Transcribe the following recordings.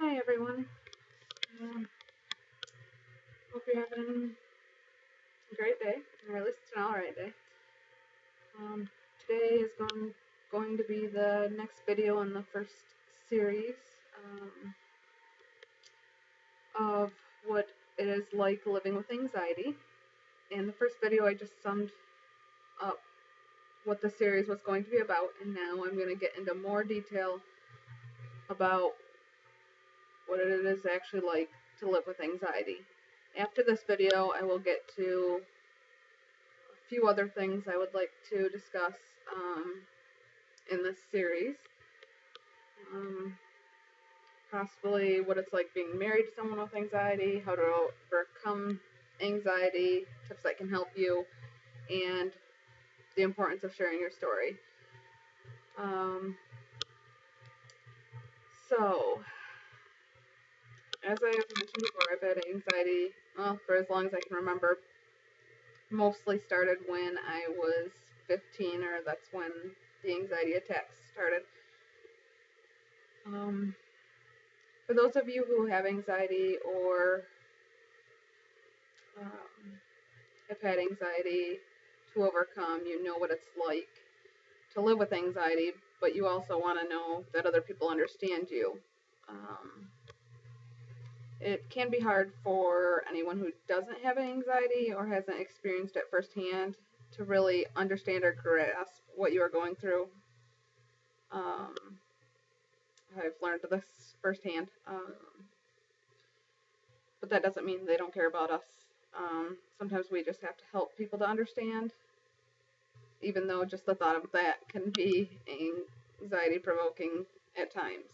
Hi everyone. Hope you're having a great day, or at least it's an alright day. Today is going to be the next video in the first series of what it is like living with anxiety. In the first video, I just summed up what the series was going to be about, and now I'm going to get into more detail about what it is actually like to live with anxiety. After this video, I will get to a few other things I would like to discuss in this series. Possibly what it's like being married to someone with anxiety, how to overcome anxiety, tips that can help you, and the importance of sharing your story. So, as I have mentioned before, I've had anxiety, well, for as long as I can remember. Mostly started when I was 15, or that's when the anxiety attacks started. For those of you who have anxiety or have had anxiety to overcome, you know what it's like to live with anxiety, but you also want to know that other people understand you. It can be hard for anyone who doesn't have anxiety or hasn't experienced it firsthand to really understand or grasp what you are going through. I've learned this firsthand, but that doesn't mean they don't care about us. Sometimes we just have to help people to understand, even though just the thought of that can be anxiety provoking at times.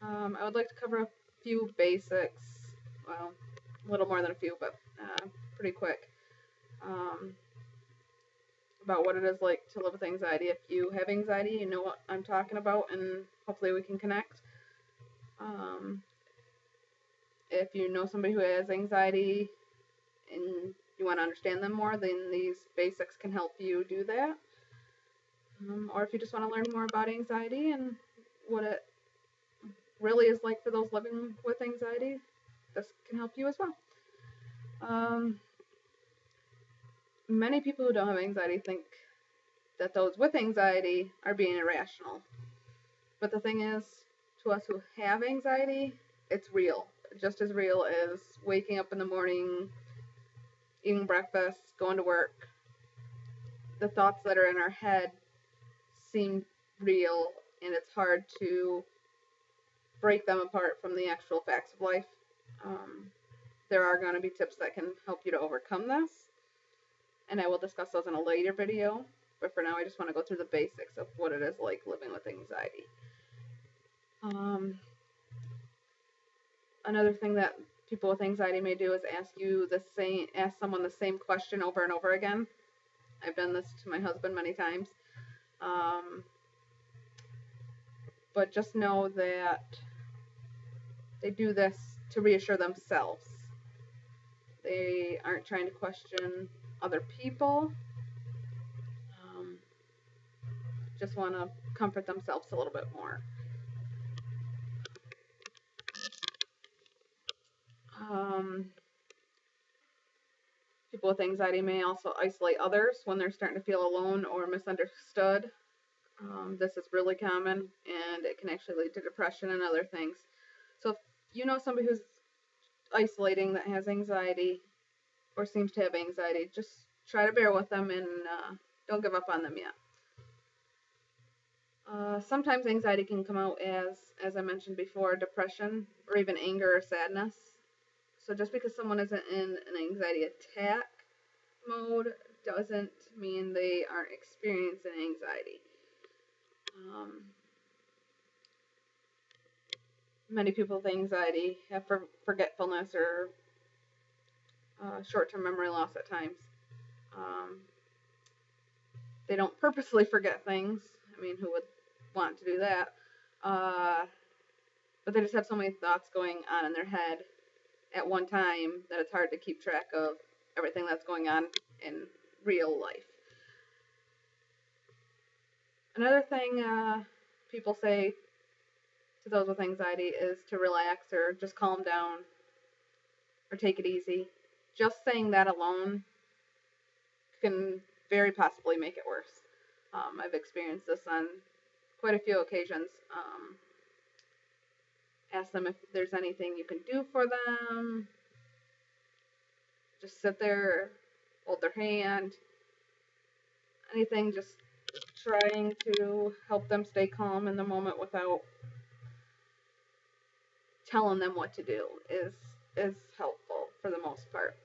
I would like to cover a few basics, well, a little more than a few, but pretty quick, about what it is like to live with anxiety. If you have anxiety, you know what I'm talking about, and hopefully we can connect. If you know somebody who has anxiety and you want to understand them more, then these basics can help you do that. Or if you just want to learn more about anxiety and what it really is like for those living with anxiety, this can help you as well. Many people who don't have anxiety think that those with anxiety are being irrational. But the thing is, to us who have anxiety, it's real. Just as real as waking up in the morning, eating breakfast, going to work. The thoughts that are in our head seem real, and it's hard to break them apart from the actual facts of life. There are going to be tips that can help you to overcome this, and I will discuss those in a later video, but for now I just want to go through the basics of what it is like living with anxiety. Another thing that people with anxiety may do is ask someone the same question over and over again. I've done this to my husband many times. But just know that they do this to reassure themselves. They aren't trying to question other people. Just want to comfort themselves a little bit more. People with anxiety may also isolate others when they're starting to feel alone or misunderstood. This is really common, and it can actually lead to depression and other things. So if you know somebody who's isolating that has anxiety or seems to have anxiety, just try to bear with them and don't give up on them yet. Sometimes anxiety can come out as I mentioned before, depression or even anger or sadness. So just because someone isn't in an anxiety attack mode doesn't mean they aren't experiencing anxiety. Many people with anxiety have forgetfulness or short-term memory loss at times. They don't purposely forget things. I mean, who would want to do that? But they just have so many thoughts going on in their head at one time that it's hard to keep track of everything that's going on in real life. Another thing people say to those with anxiety is to relax or just calm down or take it easy. Just saying that alone can very possibly make it worse. I've experienced this on quite a few occasions. Ask them if there's anything you can do for them. Just sit there, hold their hand. Anything, just trying to help them stay calm in the moment without telling them what to do is helpful for the most part.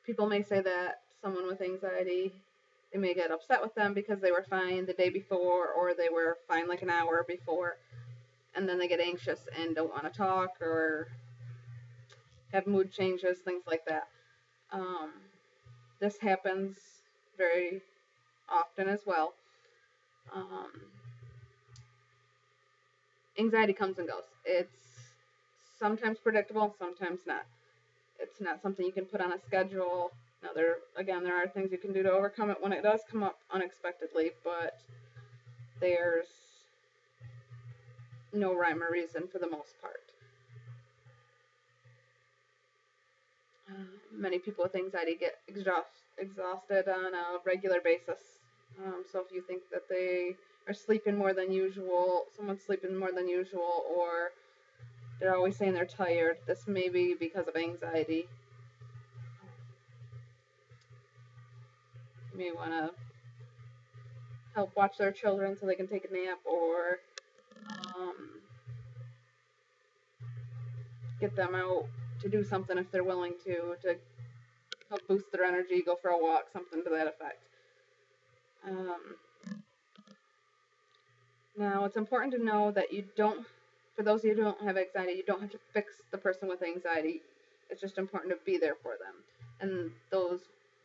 People may say that someone with anxiety, they may get upset with them because they were fine the day before, or they were fine like an hour before, and then they get anxious and don't want to talk or have mood changes, things like that. This happens very often as well. Anxiety comes and goes. It's sometimes predictable, sometimes not. It's not something you can put on a schedule. Now, there are things you can do to overcome it when it does come up unexpectedly, but there's no rhyme or reason for the most part. Many people with anxiety get exhausted on a regular basis. So if you think that they are sleeping more than usual, someone's sleeping more than usual, or they're always saying they're tired, this may be because of anxiety. You may want to help watch their children so they can take a nap, or get them out to do something if they're willing to help boost their energy, go for a walk, something to that effect. Now, it's important to know that you don't, for those of you who don't have anxiety, you don't have to fix the person with anxiety. It's just important to be there for them. And those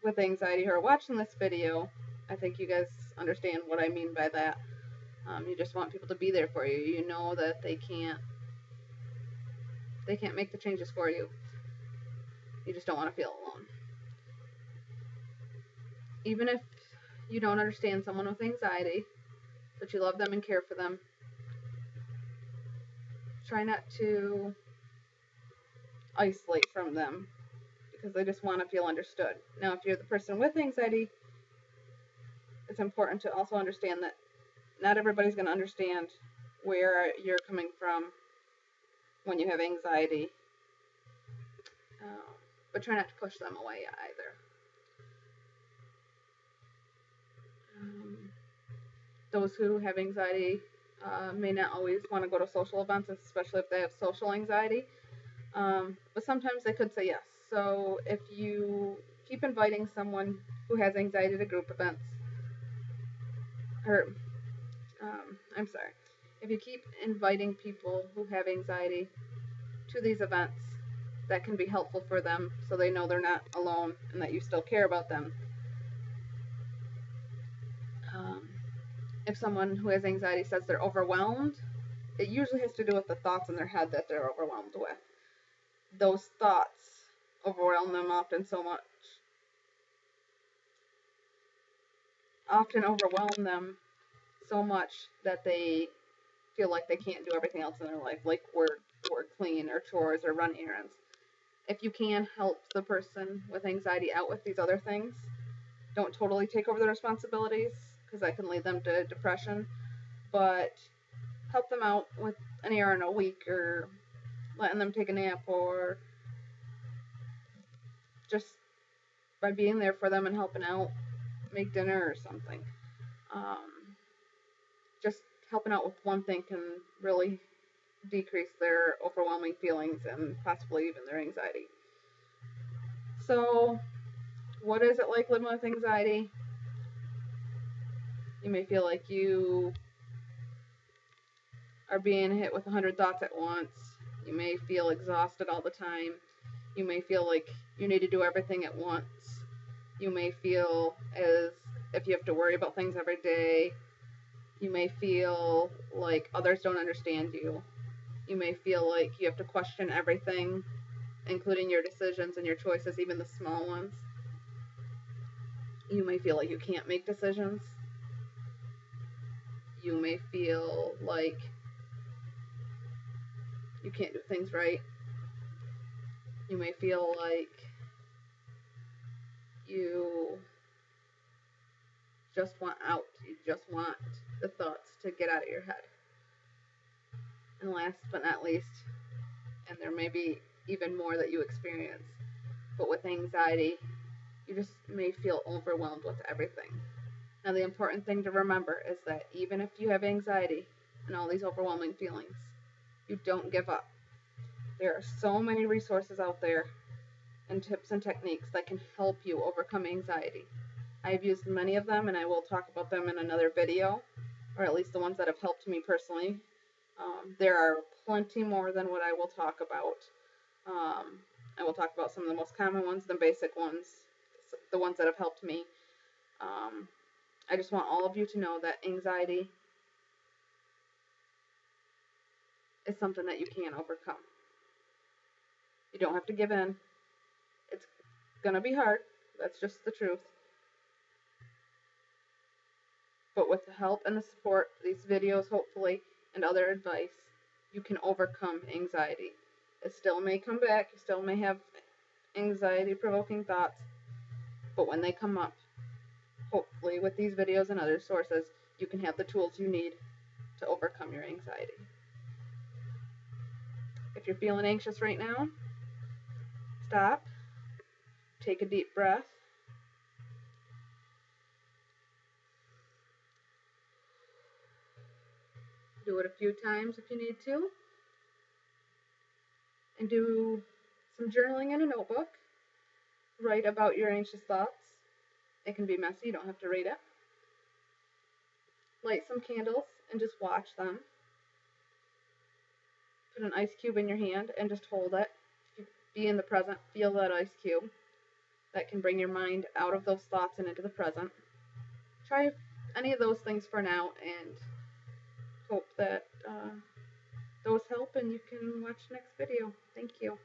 with anxiety who are watching this video, I think you guys understand what I mean by that. You just want people to be there for you. You know that they can't make the changes for you. You just don't want to feel alone. Even if you don't understand someone with anxiety, but you love them and care for them, try not to isolate from them because they just want to feel understood. Now, if you're the person with anxiety, it's important to also understand that not everybody's going to understand where you're coming from when you have anxiety, but try not to push them away either. Those who have anxiety may not always want to go to social events, especially if they have social anxiety, but sometimes they could say yes. So if you keep inviting someone who has anxiety to group events, if you keep inviting people who have anxiety to these events, that can be helpful for them so they know they're not alone and that you still care about them. If someone who has anxiety says they're overwhelmed, it usually has to do with the thoughts in their head that they're overwhelmed with. Those thoughts overwhelm them often so much that they feel like they can't do everything else in their life, like work or clean or chores or run errands. If you can help the person with anxiety out with these other things, don't totally take over the responsibilities because that can lead them to depression, but help them out with an errand a week or letting them take a nap, or just by being there for them and helping out, make dinner or something. Just helping out with one thing can really decrease their overwhelming feelings and possibly even their anxiety. So, what is it like living with anxiety? You may feel like you are being hit with 100 thoughts at once. You may feel exhausted all the time. You may feel like you need to do everything at once. You may feel as if you have to worry about things every day. You may feel like others don't understand you. You may feel like you have to question everything, including your decisions and your choices, even the small ones. You may feel like you can't make decisions. You may feel like you can't do things right. You may feel like you just want out. You just want the thoughts to get out of your head. And last but not least, and there may be even more that you experience, but with anxiety, you just may feel overwhelmed with everything. Now, the important thing to remember is that even if you have anxiety and all these overwhelming feelings, you don't give up. There are so many resources out there and tips and techniques that can help you overcome anxiety. I've used many of them, and I will talk about them in another video, or at least the ones that have helped me personally. There are plenty more than what I will talk about. I will talk about some of the most common ones, the basic ones, the ones that have helped me. I just want all of you to know that anxiety is something that you can overcome. You don't have to give in. It's gonna be hard. That's just the truth. But with the help and the support, these videos hopefully, and other advice, you can overcome anxiety. It still may come back. You still may have anxiety-provoking thoughts. But when they come up, hopefully with these videos and other sources, you can have the tools you need to overcome your anxiety. If you're feeling anxious right now, stop, take a deep breath, do it a few times if you need to, and do some journaling in a notebook. Write about your anxious thoughts. It can be messy, you don't have to read it. Light some candles and just watch them. Put an ice cube in your hand and just hold it. Be in the present, feel that ice cube. That can bring your mind out of those thoughts and into the present. Try any of those things for now and hope that those help, and you can watch the next video. Thank you.